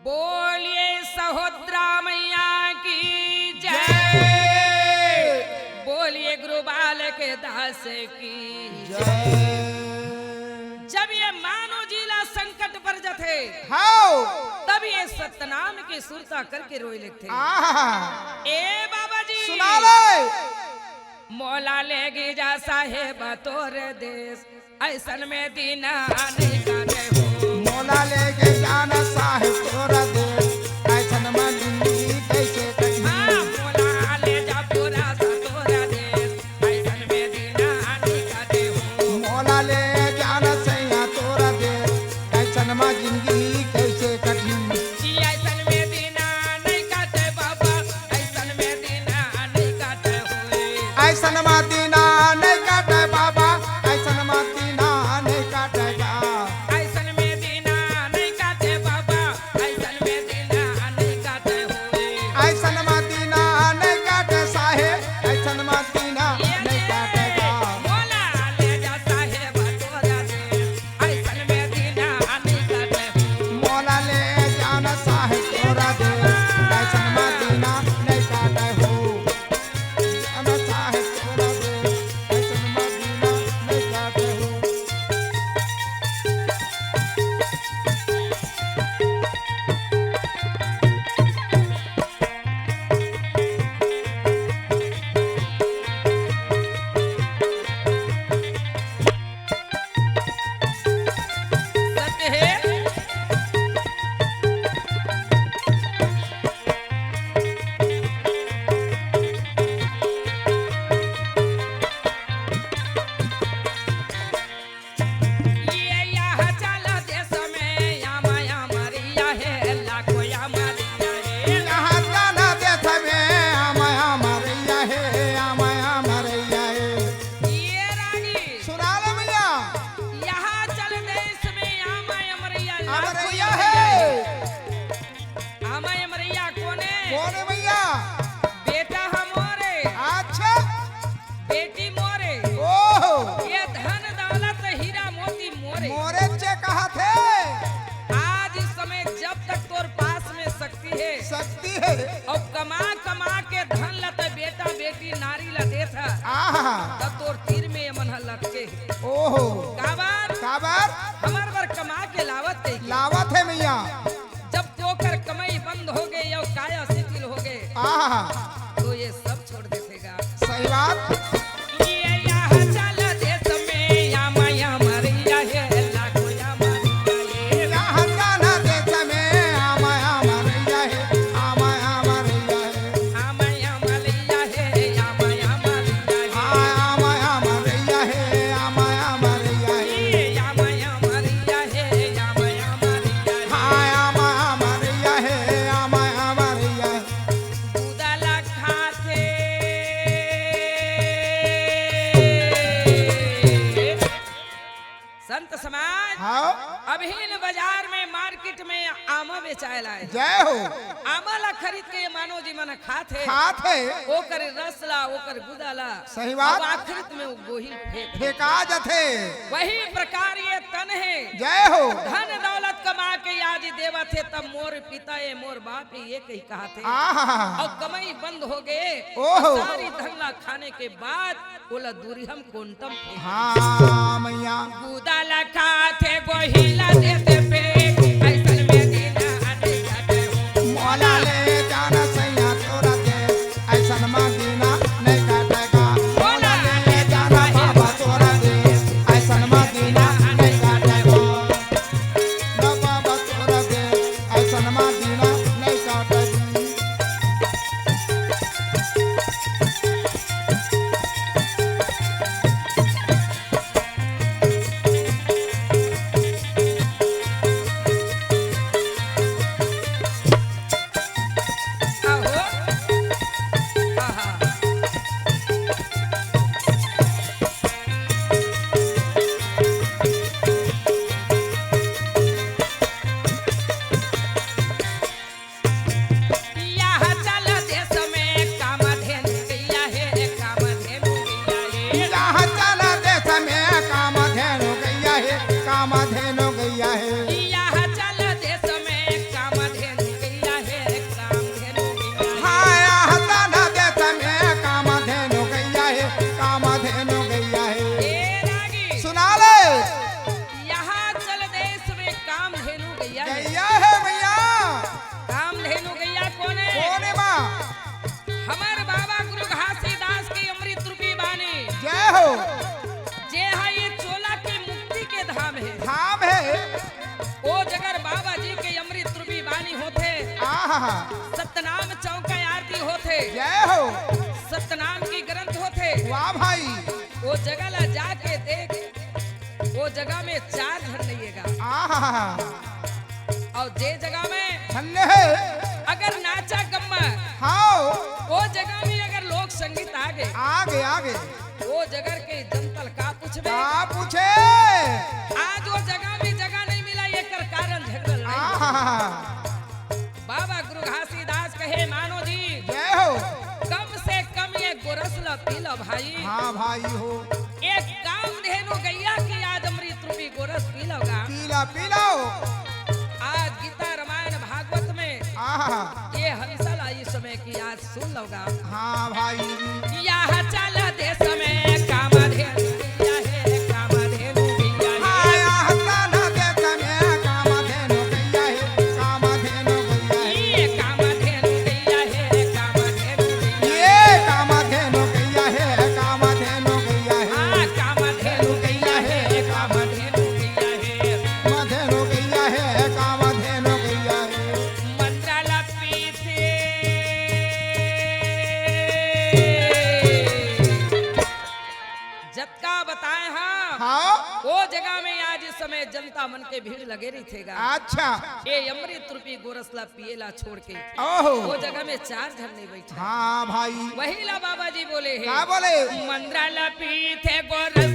बोलिए सहोदरा मैया की जय। बोलिए गुरु बाल के दास की जय। जब ये मानो जिला संकट पर जथे तब ये सतनाम की सुरता करके रोए लिखते। ए बाबा जी सुना ले। मौला लेगी जा साहेब तोर देश ऐसन में दीना नहीं काटे हो। मौला लेके जाना साहेब तोरा देश ऐसन में जिंदगी कैसे कटी। मौला ले जा पूरा सा तोरा देश ऐसन में दीना नहीं काटे हो। मौला ले जाना सैया तोरा देश ऐसन में जिंदगी कैसे कटी। ऐसन में दीना नहीं काटे बाबा ऐसन में दीना नहीं काटे हो। ऐसन में दीना नहीं काटे बाबा ऐसन में दीना नहीं काटेगा। ऐसन में दीना नहीं काटे बाबा ऐसन में दीना नहीं काटे हो। ऐसन में दीना नहीं काटे साहेब ऐसन में दीना नहीं काटेगा। मौला ले जा साहेब तोरा देश ऐसन में दीना नहीं काटे हो। मौला ले जाना साहेब तोरा देश ऐसन में दीना नहीं काटे हो। जाना साहेब तोरा देश ऐसन में दीना नहीं काटे हो। सत्य है ये यहाँ चला देश में या माया मरिया है लाखों या मरिया है। यहाँ जाना देश में आमाया मरैया है आमाया मरैया है। ये रानी सुना ले भैया यहाँ चल देश में या माया मरिया लाखों मरैया या है। माया मरिया कोने कौन है भैया? बेटा हमोरे अच्छा बेटी मोरे ओह ये धन दौलत हीरा मोती मोरे। मोरे चे कहा थे आज इस समय जब तक तोर पास में शक्ति है शक्ति है। और कमा कमा के धन लत बेटा बेटी नारी ला देता आहा तब तोर तीर में ये मन लटके ओहो काबार काबर हमार बर कमा के लावत है लावत है भैया। जब तोकर कमाई बंद हो गई और काया शिथिल हो गए आहा तो ये सब छोड़ देगा। सही बात। ये यहाँ चल देश में या माया मरिया है लाखों या मरिया है। यहाँ जाना देश में आमाया मरैया है आमाया मरैया है। आमाया मरिया है या माया मरिया है। आमाया मरैया है आमाया मरैया है। ये या माया मरिया है या माया मरिया है। आमाया मरैया है आमाया मरैया है। उदला खाते संत समाज हाँ अभिन बाजार में मार्केट में आमा बेचाए लाए। जय हो। आमा ला खरीद के ये मानो जी मन खाते खात है ओकर रस ला ओकर गुदाला सही बात। अब आखिरत में वो गोही फेंक। फेंका जथे। वही प्रकार ये तन है जय हो। धन दौलत कमा के आज देवा थे तब मोर पिता ये मोर बाप ये कही कहा थे आहा और कमाई बंद हो गए। ओहो। सारी धनला खाने के बाद बोला दूरी हम कोंटम थे हाँ मैया गुदाला खाते गोहिला देते पे ऐसन में दीना नहीं काटे हो। मौला ले जाना सैया तोरा देश ऐसन में दीना नहीं काटेगा। मौला ले जाना बाबा तोरा देश ऐसन में दीना नहीं काटेगा। ना बाबा तोरा देश ऐसन में दीना नहीं काटेगा। है गैया है भैया। कामधेनु गैया कौन है? कौन है माँ? हमारे बाबा गुरु घासीदास की अमृत रूपी बानी जय हो। जे है ये चोला के मुक्ति के धाम है। धाम है। ओ जगर बाबा जी के अमृत रूपी बानी होते आहा। सतनाम चौका आरती होते जय हो। सतनाम की ग्रंथ होते। वाह भाई। वो जगह ला जाके देख वो जगह में 4 धन लिएगा आहा। और जे जगह में धन्य है। अगर नाचा गम्मा हाँ वो जगह में अगर लोक संगीत आगे आगे आगे वो जगह के जनतल का पूछबे क्या पूछे? आज वो जगह में जगह नहीं मिला ये कर कारण झगड़ल नहीं। आहा। बाबा गुरु घासीदास कहे मानो जी जय हो। कम से कम ये गोरस ला पी लो भाई। हाँ भाई हो। एक कामधेनु गैया की आज अमृत रूपी गोरस पी लोगा। पीला पीला। आज गीता रामायण भागवत में आहा। ये हंसल इस समय की आज सुन लोगा। हाँ भाई। यह चल देश में कामधेनु गैया है कामधेनु गैया है। आया हताना देश में कामधेनु गैया है कामधेनु गैया है। ये कामधेनु गैया है कामधेनु गैया है। ये कामधेनु गैया है कामधेनु गैया है। हाँ कामधेनु गैया है कामधेनु गैया है। कामधेनु गैया है कामधेनु गैया है। मंत्राला पीछे जत्का बताए हाँ हाँ। वो जगह में आज इस समय जनता मन के भीड़ लगे रही थेगा। अच्छा। ये अमृत रूपी गोरसला पिएला छोड़ के ओहो। वो जगह में 4 झरने बैठे। हाँ भाई। वही ला बाबा जी बोले क्या है बोले? मंत्राला पीछे गोरस